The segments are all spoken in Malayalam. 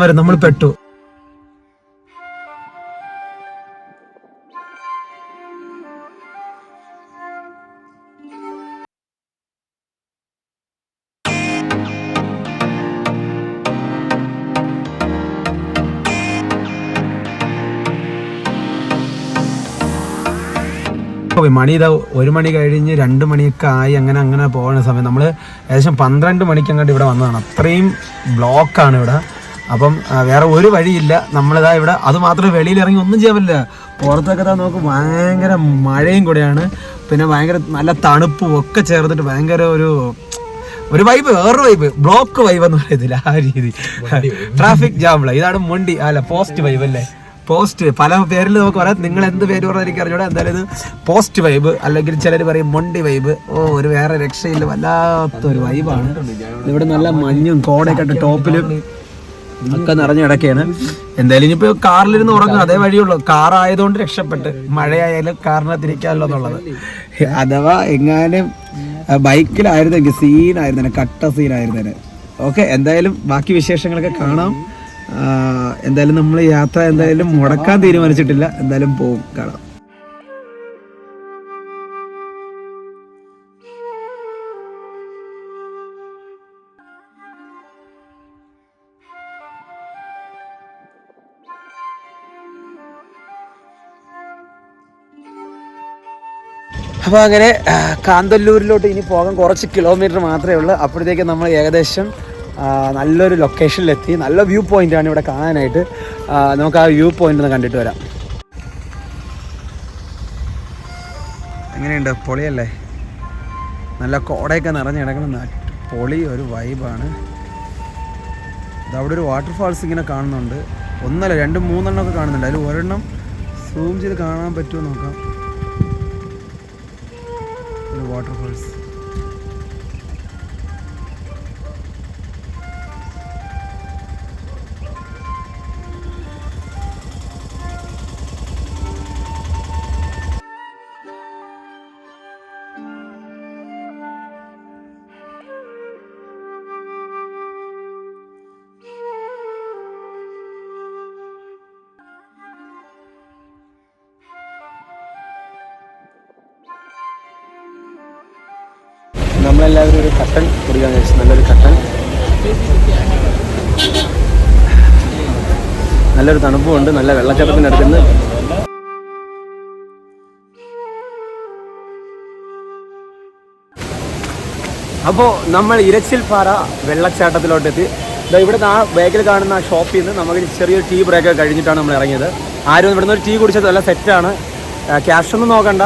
വരെ നമ്മൾ പെട്ടു. മണി ഇതാ 1 മണി കഴിഞ്ഞ് 2 മണിയൊക്കെ ആയി. അങ്ങനെ പോകുന്ന സമയം നമ്മൾ ഏകദേശം 12 മണിക്ക് അങ്ങോട്ട് ഇവിടെ വന്നതാണ്. അത്രയും ബ്ലോക്കാണ് ഇവിടെ. അപ്പം വേറെ ഒരു വഴിയില്ല. നമ്മളിതാ ഇവിടെ, അത് മാത്രമേ വെളിയിലിറങ്ങി ഒന്നും ചെയ്യാൻ പറ്റില്ല. പുറത്തൊക്കെ നോക്ക് ഭയങ്കര മഴയും കൂടെയാണ്. പിന്നെ ഭയങ്കര നല്ല തണുപ്പും ഒക്കെ ചേർത്തിട്ട് ഭയങ്കര ഒരു വൈബ്, വേറൊരു വൈബ്, ബ്ലോക്ക് വൈബ് എന്ന് പറയത്തില്ല ആ രീതി. ട്രാഫിക് ജാമില്ല. ഇതാണ് മൊണ്ടി അല്ല പോസ്റ്റ് വൈബ് അല്ലേ. പോസ്റ്റ് പല പേരിൽ നമുക്ക് പറയാം. നിങ്ങൾ എന്ത് പേര് പറഞ്ഞാൽ എനിക്ക് അറിഞ്ഞൂടെ. എന്തായാലും ഇത് പോസ്റ്റ് വൈബ്, അല്ലെങ്കിൽ ചിലർ പറയും മൊണ്ടി വൈബ്. ഒരു വേറെ രക്ഷയില്ല, വല്ലാത്തൊരു വൈബാണ്. ഇവിടെ നല്ല മഞ്ഞും കോടയൊക്കെ ഇട്ട് ടോപ്പിലും ഒക്കെ നിറഞ്ഞു കിടക്കുകയാണ്. എന്തായാലും ഇനിയിപ്പോൾ കാറിലിരുന്ന് ഉറങ്ങും, അതേ വഴിയുള്ളൂ. കാറായതുകൊണ്ട് രക്ഷപ്പെട്ട്, മഴയായാലും കാറിനകത്തിരിക്കാമല്ലോ എന്നുള്ളത്. അഥവാ എങ്ങാനും ബൈക്കിലായിരുന്നെങ്കിൽ സീനായിരുന്നേനെ, കട്ട സീനായിരുന്നേനെ. ഓക്കെ, എന്തായാലും ബാക്കി വിശേഷങ്ങളൊക്കെ കാണാം. എന്തായാലും നമ്മൾ യാത്ര എന്തായാലും മുടക്കാൻ തീരുമാനിച്ചിട്ടില്ല. എന്തായാലും പോവും, കാണാം. അപ്പോൾ അങ്ങനെ കാന്തല്ലൂരിലോട്ട് ഇനി പോകാൻ കുറച്ച് കിലോമീറ്റർ മാത്രമേ ഉള്ളൂ. അപ്പോഴത്തേക്ക് നമ്മൾ ഏകദേശം നല്ലൊരു ലൊക്കേഷനിലെത്തി. നല്ല വ്യൂ പോയിൻ്റാണ് ഇവിടെ കാണാനായിട്ട്. നമുക്ക് ആ വ്യൂ പോയിൻ്റ് ഒന്ന് കണ്ടിട്ട് വരാം. എങ്ങനെയുണ്ട്? പൊളിയല്ലേ? നല്ല കോടയൊക്കെ നിറഞ്ഞ് കിടക്കുന്ന പൊളി ഒരു വൈബാണ്. ഇതവിടെ ഒരു വാട്ടർഫാൾസ് ഇങ്ങനെ കാണുന്നുണ്ട്. 1 അല്ല 2 3 ഒക്കെ കാണുന്നുണ്ട്. അതിൽ ഒരെണ്ണം സൂം ചെയ്ത് കാണാൻ പറ്റുമോ നോക്കാം. ഒരു വാട്ടർഫാൾസ്. നമ്മളെല്ലാവരും ഒരു കട്ടൻ കുടിക്കാൻ കഴിച്ചു. നല്ലൊരു കട്ടൻ, നല്ലൊരു തണുപ്പുമുണ്ട്. നല്ല വെള്ളച്ചാട്ടത്തിൻ്റെ അടുത്തുനിന്ന് അപ്പോൾ നമ്മൾ ഇരച്ചിൽപ്പാറ വെള്ളച്ചാട്ടത്തിലോട്ടെത്തി. ഇവിടെ ആ ബാഗിൽ കാണുന്ന ഷോപ്പിൽ നിന്ന് നമുക്ക് ചെറിയൊരു ടീ ബ്രേക്ക് കഴിഞ്ഞിട്ടാണ് നമ്മൾ ഇറങ്ങിയത്. ആരും ഇവിടുന്ന് ഒരു ടീ കുടിച്ചത് നല്ല സെറ്റാണ്. ക്യാഷൊന്നും നോക്കണ്ട,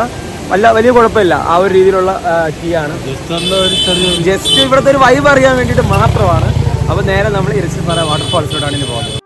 വലിയ കുഴപ്പമില്ല. ആ ഒരു രീതിയിലുള്ള ടീ ആണ്. ജസ്റ്റ് ഇവിടുത്തെ ഒരു വൈബ് അറിയാൻ വേണ്ടിയിട്ട് മാത്രമാണ്. അപ്പോൾ നേരെ നമ്മൾ ഇരച്ചിൽപ്പാറ വാട്ടർഫാൾസിലോട്ടാണ് ഇനി പോകുന്നത്.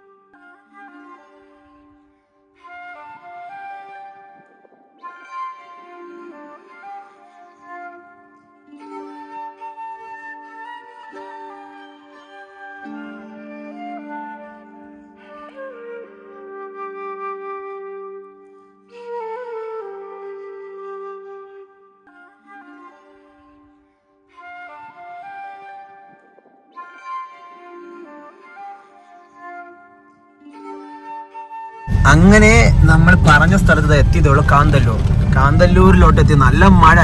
അങ്ങനെ നമ്മൾ പറഞ്ഞ സ്ഥലത്ത് എത്തിയതുള്ളൂ. കാന്തല്ലൂരിലോട്ട് എത്തി. നല്ല മഴ.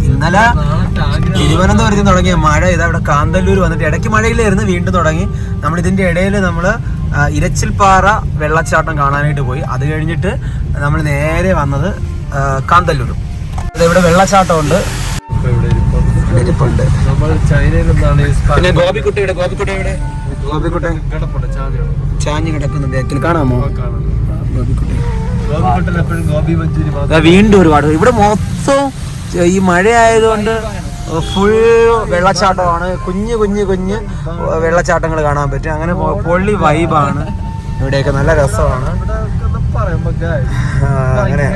ഇന്നലെ തിരുവനന്തപുരത്ത് തുടങ്ങിയ മഴ ഇതാ ഇവിടെ കാന്തല്ലൂർ വന്നിട്ട് ഇടയ്ക്ക് മഴയിലായിരുന്നു, വീണ്ടും തുടങ്ങി. നമ്മൾ ഇതിന്റെ ഇടയിൽ നമ്മൾ ഇരച്ചിൽപ്പാറ വെള്ളച്ചാട്ടം കാണാനായിട്ട് പോയി. അത് കഴിഞ്ഞിട്ട് നമ്മൾ നേരെ വന്നത് കാന്തല്ലൂർ. ഇവിടെ വെള്ളച്ചാട്ടമുണ്ട്. പിന്നെ ഗോപിക്കുട്ടയുടെ ചാഞ്ഞ് കിടക്കുന്ന ബേക്കിൽ കാണാമോ? വീണ്ടും ഒരുപാട്. ഇവിടെ മൊത്തം ഈ മഴ ആയതുകൊണ്ട് ഫുൾ വെള്ളച്ചാട്ടമാണ്. കുഞ്ഞ് വെള്ളച്ചാട്ടങ്ങൾ കാണാൻ പറ്റും. അങ്ങനെ പൊള്ളി വൈബാണ് ഇവിടെയൊക്കെ. നല്ല രസമാണ്. അങ്ങനെ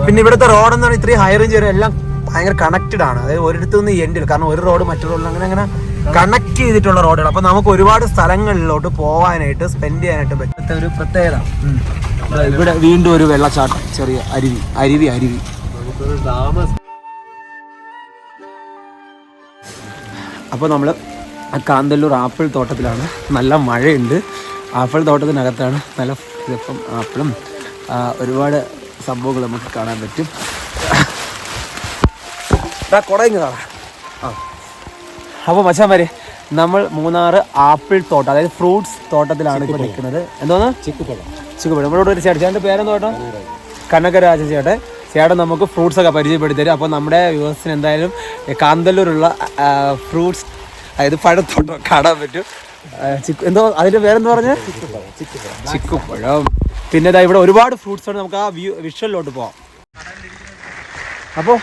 പിന്നെ ഇവിടുത്തെ റോഡെന്ന് പറഞ്ഞാൽ ഇത്രയും ഹൈ റേഞ്ച് വരെ എല്ലാം ഭയങ്കര കണക്റ്റഡ് ആണ്. അതായത് ഒരിടത്തു നിന്ന് എൻഡിൽ, കാരണം ഒരു റോഡ് മറ്റൊരു റോഡിൽ അങ്ങനെ കണക്ട് ചെയ്തിട്ടുള്ള റോഡുകൾ. അപ്പൊ നമുക്ക് ഒരുപാട് സ്ഥലങ്ങളിലോട്ട് പോവാനായിട്ട് സ്പെൻഡ് ചെയ്യാനായിട്ട് പറ്റുന്ന ഒരു പ്രത്യേകത. ഇവിടെ വീണ്ടും ഒരു വെള്ളച്ചാട്ടം, ചെറിയ അരുവി. അപ്പോൾ നമ്മൾ കാന്തല്ലൂർ ആപ്പിൾ തോട്ടത്തിലാണ്. നല്ല മഴയുണ്ട്. ആപ്പിൾ തോട്ടത്തിനകത്താണ്. നല്ല ഇപ്പം ആപ്പിളും ഒരുപാട് സംഭവങ്ങൾ നമുക്ക് കാണാൻ പറ്റും. കുടങ്ങ് കാണാം. അപ്പോൾ മച്ചാന്മാരെ, നമ്മൾ മൂന്നാർ ആപ്പിൾ തോട്ടം, അതായത് ഫ്രൂട്ട്സ് തോട്ടത്തിലാണ് ഇപ്പോൾ നിൽക്കുന്നത്. എന്തോന്ന്? ചിക്കുപഴം. നമ്മളോട് ഒരു ചേട്ടൻ്റെ പേരെന്ന് തോട്ടം കനകരാജ ചേട്ടൻ നമുക്ക് ഫ്രൂട്ട്സ് ഒക്കെ പരിചയപ്പെടുത്തി തരും. അപ്പോൾ നമ്മുടെ വ്യൂവേഴ്സിന് എന്തായാലും കാന്തല്ലൂരുള്ള ഫ്രൂട്ട്സ്, അതായത് പഴത്തോട്ടം കാണാൻ പറ്റും. എന്തോ അതിൻ്റെ പേരെന്ന് പറഞ്ഞാൽ ചിക്കുപഴം. പിന്നെ ഇതാ ഇവിടെ ഒരുപാട് ഫ്രൂട്ട്സ് ഉണ്ട്. നമുക്ക് ആ വിഷ്വലിലോട്ട് പോവാം. അപ്പോൾ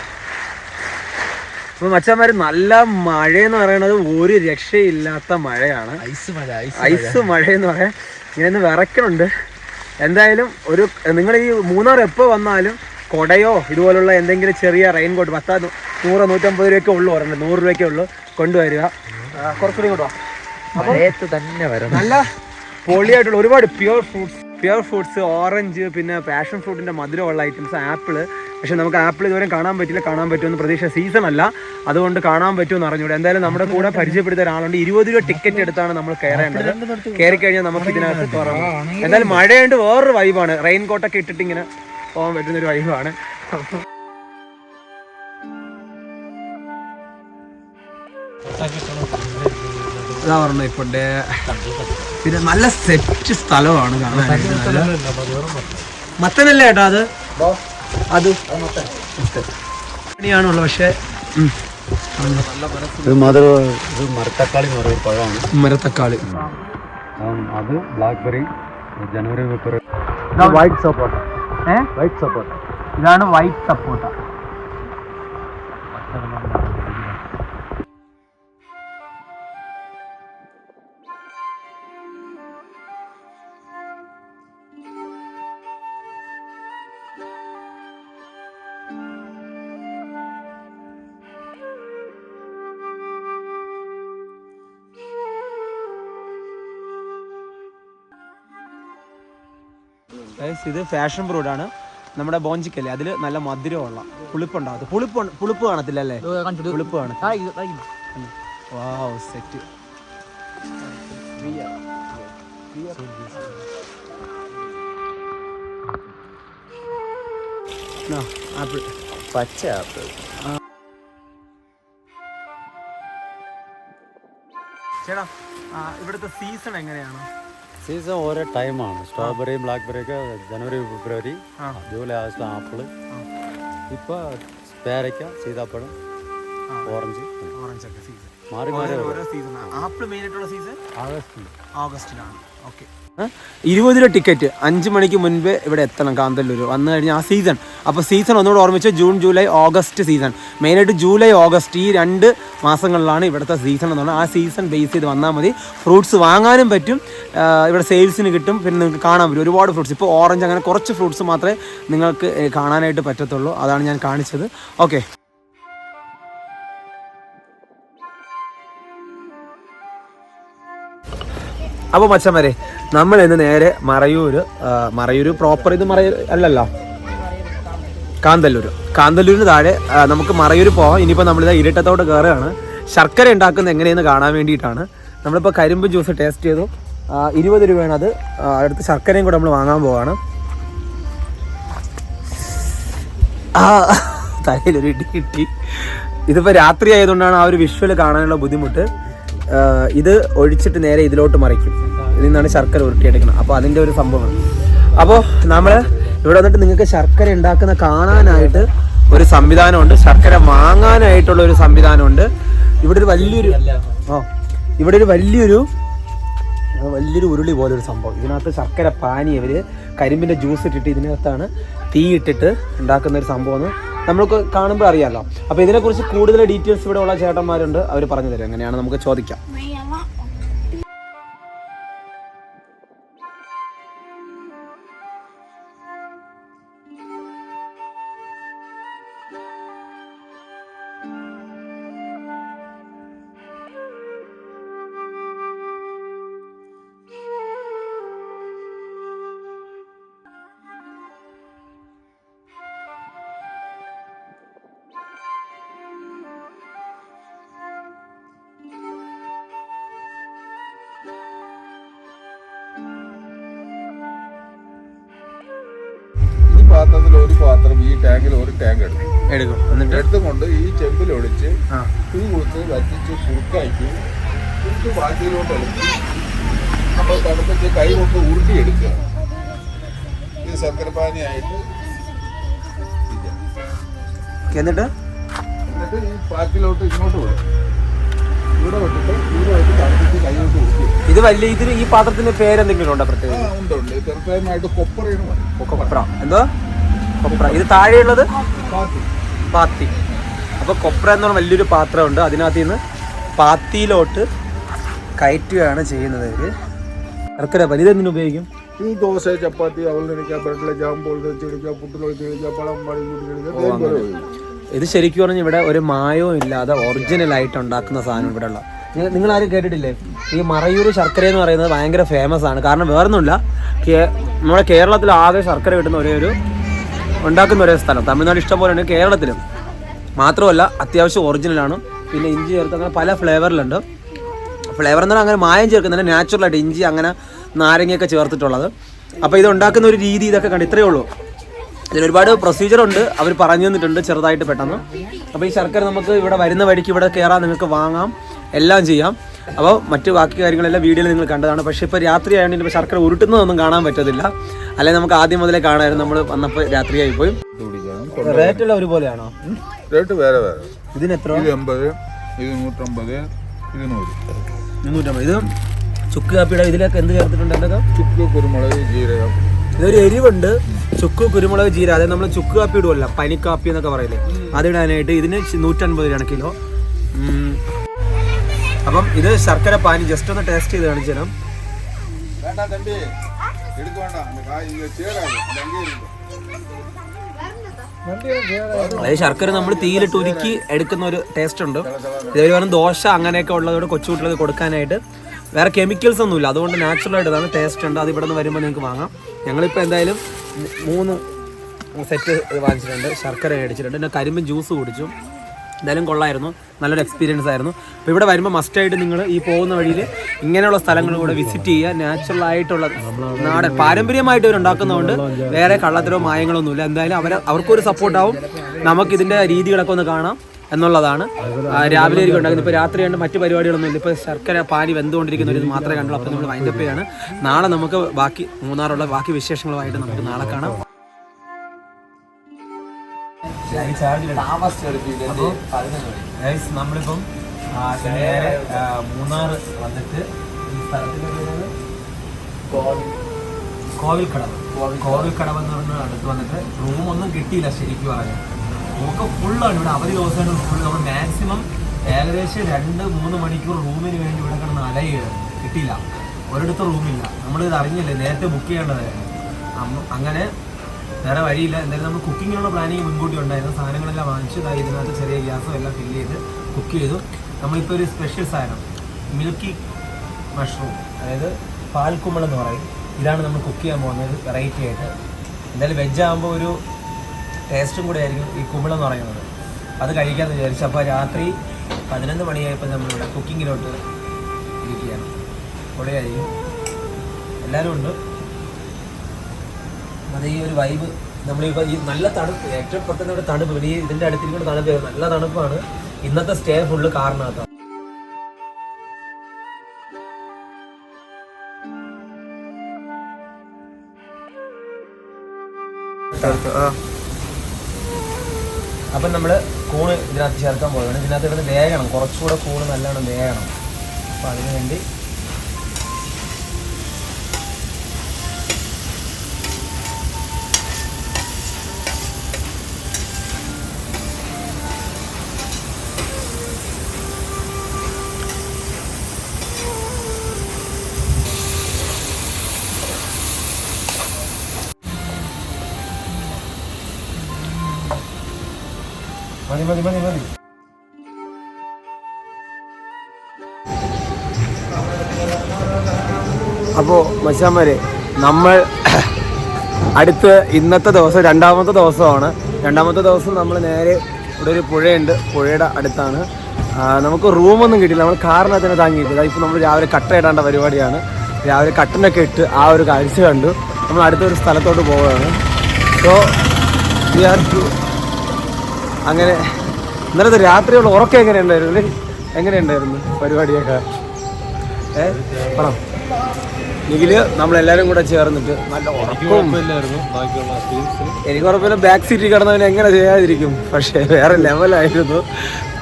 മച്ചാന്മാർ, നല്ല മഴയെന്ന് പറയുന്നത് ഒരു രക്ഷയില്ലാത്ത മഴയാണ്. ഐസ് മഴയെന്ന് പറയാൻ ഇങ്ങനെ വിറയ്ക്കണുണ്ട്. എന്തായാലും നിങ്ങൾ ഈ മൂന്നാർ എപ്പോൾ വന്നാലും കൊടയോ ഇതുപോലുള്ള എന്തെങ്കിലും ചെറിയ റെയിൻ കോട്ട് 100, 150 രൂപയൊക്കെ ഉള്ളൂ, 100 രൂപയൊക്കെ ഉള്ളൂ, കൊണ്ടുവരിക. കുറച്ചുകൂടി കൊണ്ടുപോകാം. അപ്പോൾ തന്നെ വരണം. നല്ല പൊളിയായിട്ടുള്ള ഒരുപാട് പ്യുവർ ഫ്രൂട്ട്സ്, ഓറഞ്ച്, പിന്നെ പാഷൻ ഫ്രൂട്ടിൻ്റെ മധുരമുള്ള ഐറ്റംസ്, ആപ്പിള്. പക്ഷെ നമുക്ക് ആപ്പിൾ ഇതുവരെ കാണാൻ പറ്റുമെന്ന് പ്രതീക്ഷ. സീസൺ അല്ല, അതുകൊണ്ട് കാണാൻ പറ്റുമെന്ന് അറിഞ്ഞൂടെ. എന്തായാലും നമ്മുടെ കൂടെ പരിചയപ്പെടുത്തിയ ഒരാളുണ്ട്. 20 രൂപ ടിക്കറ്റ് എടുത്താണ് നമ്മൾ കയറേണ്ടത്. കയറി കഴിഞ്ഞാൽ നമുക്ക് ഇതിനകത്ത് തുറക്കാം. എന്തായാലും മഴയുണ്ട്, വേറൊരു വൈബാണ്. റെയിൻ കോട്ടൊക്കെ ഇട്ടിട്ട് ഇങ്ങനെ പോകാൻ പറ്റുന്നൊരു വൈബാണ്. അതാ പറഞ്ഞു ഇപ്പോണ്ട്. പിന്നെ നല്ല സെറ്റ് സ്ഥലമാണ് കാണാനായിട്ട്. മത്തനല്ലേ ഏട്ടാ അത് പണിയാണുള്ളത്. പക്ഷേ മരത്തക്കാളി എന്ന് പറയുന്ന പഴമാണ്. മരത്തക്കാളി. അത് ബ്ലാക്ക്ബെറി, ജനുവരി, ഫെബ്രുവരി. വൈറ്റ് സപ്പോട്ട. ഇതാണ് വൈറ്റ് സപ്പോട്ട. ഇത് ഫാഷൻ ഫ്രൂട്ടാണ്. നമ്മുടെ ബോഞ്ചിക്കല്ലേ, അതിൽ നല്ല മധുരമുള്ള പുളിപ്പുണ്ടാകും. പുളിപ്പ് കാണത്തില്ല അല്ലേ? പുളിപ്പ് കാണും. വാവ്, സെറ്റ്. ആപ്പിൾ, പച്ച ആപ്പിൾ. ചേട്ടാ, ഇവിടുത്തെ സീസൺ എങ്ങനെയാണ്? സീസൺ ഓരോ ടൈമാണ്. സ്ട്രോബെറി, ബ്ലാക്ക്ബെറി ഒക്കെ ജനുവരി, ഫെബ്രുവരി. July, August apple. ഇപ്പൊ പേരയ്ക്ക, സീതാപ്പഴം, ഓറഞ്ച് ഒക്കെ സീസൺ മാറി മാറി. ആപ്പിൾ മെയിൻ ആയിട്ടുള്ള സീസൺ ഓഗസ്റ്റിലാണ്. ഓക്കെ. 20 രൂപ ടിക്കറ്റ്. 5 മണിക്ക് മുൻപേ ഇവിടെ എത്തണം കാന്തല്ലൂർ. വന്നു കഴിഞ്ഞാൽ ആ സീസൺ. അപ്പോൾ സീസൺ ഒന്നുകൂടെ ഓർമ്മിച്ച്, ജൂൺ, ജൂലൈ, ഓഗസ്റ്റ് സീസൺ. മെയിനായിട്ട് ജൂലൈ, ഓഗസ്റ്റ് ഈ 2 മാസങ്ങളിലാണ് ഇവിടുത്തെ സീസൺ എന്ന് പറഞ്ഞാൽ. ആ സീസൺ ബേസ് ചെയ്ത് വന്നാൽ മതി. ഫ്രൂട്ട്സ് വാങ്ങാനും പറ്റും, ഇവിടെ സെയിൽസിന് കിട്ടും. പിന്നെ നിങ്ങൾക്ക് കാണാൻ പറ്റും ഒരുപാട് ഫ്രൂട്ട്സ്. ഇപ്പോൾ ഓറഞ്ച്, അങ്ങനെ കുറച്ച് ഫ്രൂട്ട്സ് മാത്രമേ നിങ്ങൾക്ക് കാണാനായിട്ട് പറ്റത്തുള്ളൂ. അതാണ് ഞാൻ കാണിച്ചത്. ഓക്കെ. അപ്പോൾ മച്ചന്മാരെ, നമ്മൾ ഇന്ന് നേരെ മറയൂർ പ്രോപ്പർ, ഇത് മറയൂർ അല്ലല്ലോ, കാന്തല്ലൂരിന് താഴെ നമുക്ക് മറയൂർ പോകാം. ഇനിയിപ്പോൾ നമ്മളിത് ഇരട്ടത്തോട്ട് കയറുകയാണ്. ശർക്കര ഉണ്ടാക്കുന്നത് എങ്ങനെയെന്ന് കാണാൻ വേണ്ടിയിട്ടാണ്. നമ്മളിപ്പോൾ കരിമ്പ് ജ്യൂസ് ടേസ്റ്റ് ചെയ്തു. 20 രൂപയാണ് അത്. അടുത്ത് ശർക്കരയും കൂടെ നമ്മൾ വാങ്ങാൻ പോവാണ്. തലയിലൊരു ഇടി കിട്ടി. ഇതിപ്പോൾ രാത്രി ആയതുകൊണ്ടാണ് ആ ഒരു വിഷ്വൽ കാണാനുള്ള ബുദ്ധിമുട്ട്. ഇത് ഒഴിച്ചിട്ട് നേരെ ഇതിലോട്ട് മറിക്കും. ഇതിൽ നിന്നാണ് ശർക്കര ഉരുട്ടിയെടുക്കുന്നത്. അപ്പോൾ അതിൻ്റെ ഒരു സംഭവം. അപ്പോൾ നമ്മൾ ഇവിടെ വന്നിട്ട് നിങ്ങൾക്ക് ശർക്കര ഉണ്ടാക്കുന്ന കാണാനായിട്ട് ഒരു സംവിധാനമുണ്ട്, ശർക്കര വാങ്ങാനായിട്ടുള്ള ഒരു സംവിധാനമുണ്ട്. ഇവിടെ ഒരു വലിയൊരു ഉരുളി പോലെ ഒരു സംഭവം. ഇതിനകത്ത് ശർക്കര പാനി, ഇവർ കരിമ്പിൻ്റെ ജ്യൂസ് ഇട്ടിട്ട് ഇതിനകത്താണ് തീ ഇട്ടിട്ട് ഉണ്ടാക്കുന്ന ഒരു സംഭവം നമുക്ക് കാണുമ്പോൾ അറിയാമല്ലോ. അപ്പോൾ ഇതിനെക്കുറിച്ച് കൂടുതൽ ഡീറ്റെയിൽസ് ഇവിടെ ഉള്ള ചേട്ടന്മാരുണ്ട്, അവർ പറഞ്ഞു തരും. എങ്ങനെയാണ് നമുക്ക് ചോദിക്കാം. പാത്രത്തിൽ ഒരു പാത്രം, ഈ ടാങ്കിൽ ഒരു ടാങ്ക് എടുക്കും. എന്നിട്ട് എടുത്തുകൊണ്ട് ഈ ചെമ്പിൽ ഒഴിച്ച് തീ കൊടുത്ത് വറ്റിച്ച് കുറുക്കാക്കി കുറുക്ക് ബാക്കിയിലോട്ട് ഒഴിച്ച് നമ്മൾ തണുപ്പിച്ച് കൈ കൊണ്ട് ഉരുട്ടിയെടുക്കുക. ഇത് ശർക്കരപ്പാനിയായിട്ട് എന്നിട്ട് ഈ പാക്കിലോട്ട് ഇങ്ങോട്ട് വിടും. ഇവിടെ വിട്ടിട്ട് തണുപ്പിച്ച് കൈ കൊണ്ട് ഉരുട്ടി. ഇത് വലിയ ഇതിന് ഈ പാത്രത്തിന്റെ പേരെന്തെങ്കിലും ഉണ്ടോ പ്രത്യേകം? ഉണ്ട്. ചെറുപ്പമായിട്ട് കൊപ്പറയാണ് പറയും. കൊപ്ര. എന്തോ കൊപ്ര. ഇത് താഴെയുള്ളത് പാത്തി. പാത്തി. അപ്പൊ കൊപ്ര എന്ന് പറഞ്ഞ വലിയൊരു പാത്രമുണ്ട്. അതിനകത്ത് നിന്ന് പാത്തിയിലോട്ട് കയറ്റുകയാണ് ചെയ്യുന്നത്. ഇവര് ശർക്കര വലുതെന്തിനു ഉപയോഗിക്കും? ഈ ദോശ, ചപ്പാത്തി, അവൽ നനയ്ക്കുക, ബ്രെഡിലെ ജാം പോലെ ചെടിക്കുക, പുട്ടിലൊഴിച്ച് കഴിക്കുക, പഴം പാടി കൂട്ടി. ഇത് ശരിക്കും പറഞ്ഞാൽ ഇവിടെ ഒരു മായവും ഇല്ലാതെ ഒറിജിനൽ ആയിട്ട് ഉണ്ടാക്കുന്ന സാധനം ഇവിടെ ഉള്ള. നിങ്ങൾ ആരും കേട്ടിട്ടില്ലേ? ഈ മറയൂർ ശർക്കര എന്ന് പറയുന്നത് ഭയങ്കര ഫേമസ് ആണ്. കാരണം വേറൊന്നുമില്ല, നമ്മുടെ കേരളത്തിൽ ആകെ ശർക്കര കിട്ടുന്ന ഒരു ഉണ്ടാക്കുന്ന ഒരേ സ്ഥലം തമിഴ്നാട് ഇഷ്ടം പോലെയാണ്. കേരളത്തിലും മാത്രമല്ല അത്യാവശ്യം ഒറിജിനലാണ്. പിന്നെ ഇഞ്ചി ചേർത്ത് അങ്ങനെ പല ഫ്ലേവറിലുണ്ട്. ഫ്ലേവർ എന്ന് പറഞ്ഞാൽ അങ്ങനെ മായം ചേർക്കുന്നില്ല, നാച്ചുറലായിട്ട് ഇഞ്ചി അങ്ങനെ നാരങ്ങയൊക്കെ ചേർത്തിട്ടുള്ളത്. അപ്പോൾ ഇത് ഉണ്ടാക്കുന്ന ഒരു രീതി ഇതൊക്കെ കണ്ട് ഇത്രയേ ഉള്ളൂ. ഇതിനൊരുപാട് പ്രൊസീജിയറുണ്ട്, അവർ പറഞ്ഞു തന്നിട്ടുണ്ട് ചെറുതായിട്ട് പെട്ടെന്ന്. അപ്പോൾ ഈ ശർക്കര നമുക്ക് ഇവിടെ വരുന്ന വഴിക്ക് ഇവിടെ കയറാൻ നിങ്ങൾക്ക് വാങ്ങാം, എല്ലാം ചെയ്യാം. അപ്പോൾ മറ്റു ബാക്കി കാര്യങ്ങളെല്ലാം വീഡിയോയിൽ നിങ്ങൾ കണ്ടതാണ്. പക്ഷേ ഇപ്പോൾ രാത്രി ആയതുകൊണ്ട് ഇപ്പോൾ ശർക്കര ഉരുട്ടുന്നതൊന്നും കാണാൻ പറ്റത്തില്ല. അല്ലെങ്കിൽ നമുക്ക് ആദ്യം മുതലേ കാണാമായിരുന്നു. നമ്മൾ വന്നപ്പോൾ രാത്രിയായി പോയി. റേറ്റ് എല്ലാം ഒരുപോലെയാണോ? റേറ്റ് വേറെ വേറെ. ഇതിന് എത്ര? 80, ഇത് 150, 200. 250. ഇത് ചുക്ക് കാപ്പിയുടെ ഇതിലൊക്കെ എന്ത് ചേർത്തിട്ടുണ്ട്? എന്തൊക്കെ? ചുക്ക്, കുരുമുളക്, ജീരകം. ഇതൊരു എരിവുണ്ട്. ചുക്ക്, കുരുമുളക്, ജീരകം. അതായത് നമ്മൾ ചുക്ക് കാപ്പി ഇടുമല്ല, പനിക്കാപ്പി എന്നൊക്കെ പറയില്ലേ, അതിടാനായിട്ട്. ഇതിന് 150 രൂപയാണ് കിലോ. അപ്പം ഇത് ശർക്കര പാനി ജസ്റ്റ് ഒന്ന് ടേസ്റ്റ് ചെയ്ത് കാണിച്ചു തരാം. അതായത് ശർക്കര നമ്മൾ തീയിലിട്ട് ഉരുക്കി എടുക്കുന്ന ഒരു ടേസ്റ്റ് ഉണ്ട്. ഇതേപോലെ പറഞ്ഞ ദോശ അങ്ങനെയൊക്കെ ഉള്ളതോട് കൊച്ചുകുട്ടികൾക്ക് കൊടുക്കാനായിട്ട് വേറെ കെമിക്കൽസ് ഒന്നുമില്ല, അതുകൊണ്ട് നാച്ചുറലായിട്ട് ഇതാണ് ടേസ്റ്റ് ഉണ്ട്. അത് ഇവിടെ നിന്ന് വരുമ്പോൾ നിങ്ങൾക്ക് വാങ്ങാം. ഞങ്ങളിപ്പോൾ എന്തായാലും 3 സെറ്റ് വാങ്ങിച്ചിട്ടുണ്ട്. ശർക്കര മേടിച്ചിട്ടുണ്ട്. പിന്നെ കരിമ്പൻ ജ്യൂസ് കുടിച്ചു. എന്തായാലും കൊള്ളായിരുന്നു, നല്ലൊരു എക്സ്പീരിയൻസ് ആയിരുന്നു. അപ്പോൾ ഇവിടെ വരുമ്പോൾ മസ്റ്റായിട്ട് നിങ്ങൾ ഈ പോകുന്ന വഴിയിൽ ഇങ്ങനെയുള്ള സ്ഥലങ്ങളും കൂടെ വിസിറ്റ് ചെയ്യുക. നാച്ചുറൽ ആയിട്ടുള്ള നാടൻ പാരമ്പര്യമായിട്ട് ഇവർ ഉണ്ടാക്കുന്നതുകൊണ്ട് വേറെ കള്ളത്തരോ മായങ്ങളൊന്നുമില്ല. എന്തായാലും അവർക്കൊരു സപ്പോർട്ടാവും, നമുക്കിതിൻ്റെ രീതികളൊക്കെ ഒന്ന് കാണാം എന്നുള്ളതാണ്. രാവിലെ ആയിരിക്കും ഉണ്ടാക്കുന്നത്. ഇപ്പോൾ രാത്രിയാണ്ട് മറ്റു പരിപാടികളൊന്നുമില്ല. ഇപ്പോൾ ശർക്കര പാനി വെന്തുകൊണ്ടിരിക്കുന്ന ഒരു ഇത് മാത്രമേ കണ്ടുള്ളൂ. അപ്പോൾ നമ്മൾ വൈൻഡപ്പ് ചെയ്യാണ്. നാളെ നമുക്ക് ബാക്കി മൂന്നാറുള്ള ബാക്കി വിശേഷങ്ങളുമായിട്ട് നമുക്ക് നാളെ കാണാം. നമ്മളിപ്പം നേരെ മൂന്നാർ വന്നിട്ട് ഈ സ്ഥലത്തിൻ്റെ പേര് കോവിൽക്കടവ് എന്ന് പറഞ്ഞ അടുത്ത് വന്നിട്ട് റൂമൊന്നും കിട്ടിയില്ല. ശരിക്കും പറഞ്ഞു നമുക്ക് ഫുള്ളാണ് ഇവിടെ. അവധി ദിവസമാണ് ഫുൾ. നമ്മൾ മാക്സിമം ഏകദേശം 2-3 മണിക്കൂർ റൂമിന് വേണ്ടി ഇവിടെ കിടന്ന് അലയുകയാണ്. കിട്ടിയില്ല, ഒരിടത്ത് റൂമില്ല. നമ്മളിത് അറിഞ്ഞില്ലേ, നേരത്തെ ബുക്ക് ചെയ്യേണ്ടതായിരുന്നു. അങ്ങനെ വേറെ വഴിയില്ല. എന്തായാലും നമ്മൾ കുക്കിങ്ങിനുള്ള പ്ലാനിങ് മുൻകൂട്ടി ഉണ്ടായിരുന്നു. സാധനങ്ങളെല്ലാം വാങ്ങിച്ചു. ഇതിനകത്ത് ചെറിയ ഗ്യാസും എല്ലാം ഫില്ല് ചെയ്ത് കുക്ക് ചെയ്തു. നമ്മളിപ്പോൾ ഒരു സ്പെഷ്യൽ സാധനം മിൽക്കി മഷ്റൂം, അതായത് പാൽക്കുമ്പളെന്ന് പറയും, ഇതാണ് നമ്മൾ കുക്ക് ചെയ്യാൻ പോകുന്നത് വെറൈറ്റി ആയിട്ട്. എന്തായാലും വെജ് ആകുമ്പോൾ ഒരു ടേസ്റ്റും കൂടെ ആയിരിക്കും ഈ കുമ്പളം എന്ന് പറയുന്നത്. അത് കഴിക്കാമെന്ന് വിചാരിച്ചു. അപ്പോൾ രാത്രി 11 മണിയായപ്പോൾ നമ്മളിവിടെ കുക്കിങ്ങിലോട്ട് ഇരിക്കുകയാണ്. പൊളിയായിരിക്കും, എല്ലാവരും ഉണ്ട്. അത് ഈ ഒരു വൈബ് നമ്മളിപ്പോൾ ഈ നല്ല തണുപ്പ്, ഏറ്റവും പെട്ടെന്ന് തണുപ്പ്, പിന്നെ ഈ ഇതിൻ്റെ അടുത്തിരിക്കുന്ന തണുപ്പ് നല്ല തണുപ്പാണ്. ഇന്നത്തെ സ്റ്റേ ഫുള്ള് കാറിനകത്താണ്. അപ്പം നമ്മൾ കൂണ് ഇതിനകത്ത് ചേർക്കാൻ പോവുകയാണ്. ഇതിനകത്ത് ഇവിടെ വേഗണം, കുറച്ചുകൂടെ കൂണ് നല്ലോണം വേഗണം. അപ്പം അതിനു വേണ്ടി മതി. അപ്പോൾ മച്ചാന്മാരെ, നമ്മൾ അടുത്ത് ഇന്നത്തെ ദിവസം രണ്ടാമത്തെ ദിവസമാണ്. രണ്ടാമത്തെ ദിവസം നമ്മൾ നേരെ ഇവിടെ ഒരു പുഴയുണ്ട്, പുഴയുടെ അടുത്താണ്. നമുക്ക് റൂമൊന്നും കിട്ടില്ല, നമ്മൾ കാറിനകത്ത് തന്നെ താങ്ങിയിട്ട്. ഇപ്പോൾ നമ്മൾ രാവിലെ കട്ട ഇടേണ്ട പരിപാടിയാണ്. രാവിലെ കട്ടനൊക്കെ ഇട്ട് ആ ഒരു കാഴ്ച കണ്ടു. നമ്മൾ അടുത്തൊരു സ്ഥലത്തോട്ട് പോവുകയാണ്. സോ വി ആർ ടു അങ്ങനെ ഇന്നലത്തെ രാത്രിയുള്ള ഉറക്കം എങ്ങനെയുണ്ടായിരുന്നു? എങ്ങനെയുണ്ടായിരുന്നു പരിപാടിയൊക്കെ? പണം നിഖില് നമ്മളെല്ലാവരും കൂടെ ചേർന്നിട്ട് നല്ല ഉറക്കവും. എനിക്ക് ഉറപ്പില്ല ബാക്ക് സീറ്റിൽ കിടന്നവന് എങ്ങനെ ചെയ്യാതിരിക്കും, പക്ഷേ വേറെ ലെവലായിരുന്നു.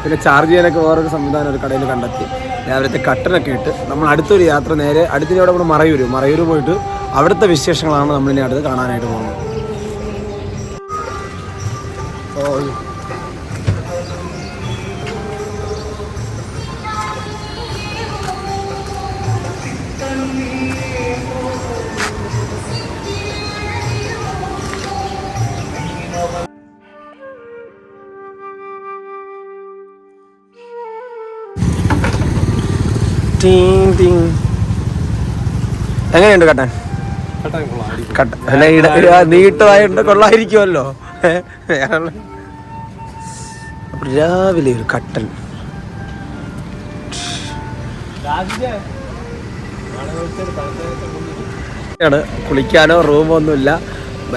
പിന്നെ ചാർജ് ചെയ്യാനൊക്കെ വേറൊരു സംവിധാനം ഒരു കടയിൽ കണ്ടെത്തി. രാവിലത്തെ കട്ടനൊക്കെ ഇട്ട് നമ്മൾ അടുത്തൊരു യാത്ര നേരെ അടുത്തിനോടെ ഇവിടെ മറയൂർ പോയിട്ട് അവിടുത്തെ വിശേഷങ്ങളാണ് നമ്മളിനി അടുത്ത് കാണാനായിട്ട് പോകുന്നത്. എങ്ങനെയുണ്ട് കട്ടൻ? നീട്ടമായിട്ട് കൊള്ളായിരിക്കുമല്ലോ. അപ്പൊ രാവിലെ ഒരു കട്ടൻ. കുളിക്കാനോ റൂമോ ഒന്നുമില്ല,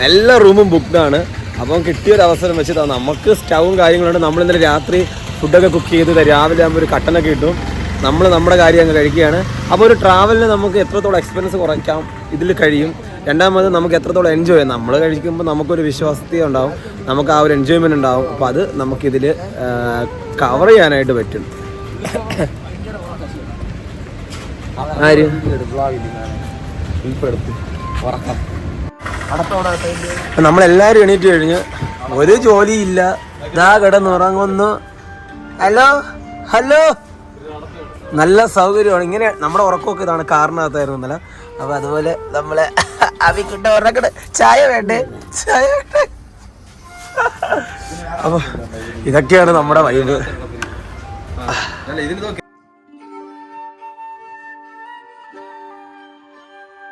എല്ലാ റൂമും ബുക്ക്ഡാണ്. അപ്പം കിട്ടിയൊരു അവസരം വെച്ചിട്ടാണ്. നമുക്ക് സ്റ്റൗവും കാര്യങ്ങളുണ്ട്. നമ്മളിന്നലെ രാത്രി ഫുഡൊക്കെ കുക്ക് ചെയ്ത് രാവിലെ ആകുമ്പോൾ ഒരു കട്ടനൊക്കെ കിട്ടും. നമ്മൾ നമ്മുടെ കാര്യം അങ്ങ് കഴിക്കുകയാണ്. അപ്പോൾ ഒരു ട്രാവലിന് നമുക്ക് എത്രത്തോളം എക്സ്പെൻസ് കുറയ്ക്കാം ഇതിൽ കഴിയും. രണ്ടാമത് നമുക്ക് എത്രത്തോളം എൻജോയ് ചെയ്യാം. നമ്മൾ കഴിക്കുമ്പോൾ നമുക്കൊരു വിശ്വാസ്യത ഉണ്ടാവും, നമുക്ക് ആ ഒരു എൻജോയ്മെൻറ്റ് ഉണ്ടാവും. അപ്പോൾ അത് നമുക്കിതിൽ കവർ ചെയ്യാനായിട്ട് പറ്റും. നമ്മളെല്ലാവരും എണീറ്റ് കഴിഞ്ഞ് ഒരു ജോലിയില്ല, ഇതാ കിടന്നുറങ്ങുന്നു. ഹലോ ഹലോ, നല്ല സൗകര്യമാണ്. ഇങ്ങനെ നമ്മുടെ ഉറക്കമൊക്കെ ഇതാണ് കാറിനകത്തായിരുന്നു ഇന്നലെ. അപ്പൊ അതുപോലെ നമ്മളെ അവിക്കിട്ട ഉറക്കട് ചായ വേണ്ടേ, ചായ വേണ്ടേ. അപ്പൊ ഇതൊക്കെയാണ് നമ്മുടെ വൈബ്.